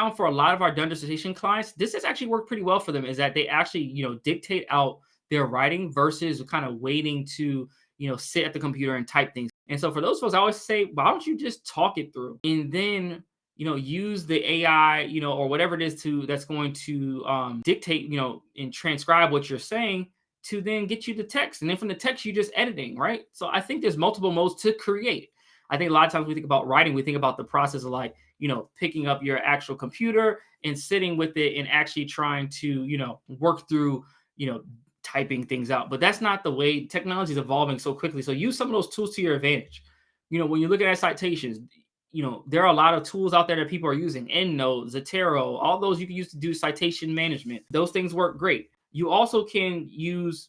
found for a lot of our done dissertation clients, this has actually worked pretty well for them, is that they actually, dictate out their writing versus kind of waiting to, sit at the computer and type things. And so for those folks, I always say, why don't you just talk it through and then, use the AI, or whatever it is that's going to dictate, and transcribe what you're saying to then get you the text. And then from the text, you're just editing, right? So I think there's multiple modes to create. I think a lot of times we think about writing, we think about the process of like, picking up your actual computer and sitting with it and actually trying to, work through, typing things out. But that's not the way. Technology is evolving so quickly. So use some of those tools to your advantage. When you're looking at citations, there are a lot of tools out there that people are using. EndNote, Zotero, all those you can use to do citation management. Those things work great. You also can use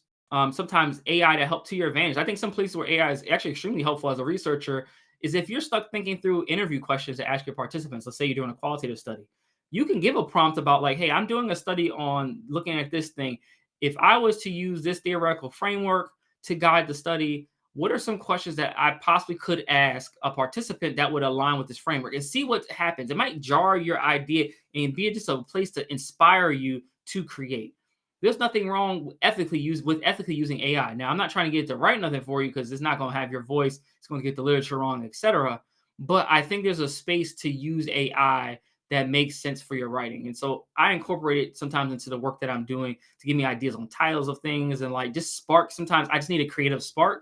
sometimes AI to help to your advantage. I think some places where AI is actually extremely helpful as a researcher is if you're stuck thinking through interview questions to ask your participants. Let's say you're doing a qualitative study. You can give a prompt about like, hey, I'm doing a study on looking at this thing. If I was to use this theoretical framework to guide the study, what are some questions that I possibly could ask a participant that would align with this framework, and see what happens? It might jar your idea and be just a place to inspire you to create. There's nothing wrong with ethically using AI. Now, I'm not trying to get it to write nothing for you because it's not going to have your voice. It's going to get the literature wrong, etc. But I think there's a space to use AI that makes sense for your writing. And so I incorporate it sometimes into the work that I'm doing to give me ideas on titles of things and like just spark. Sometimes I just need a creative spark.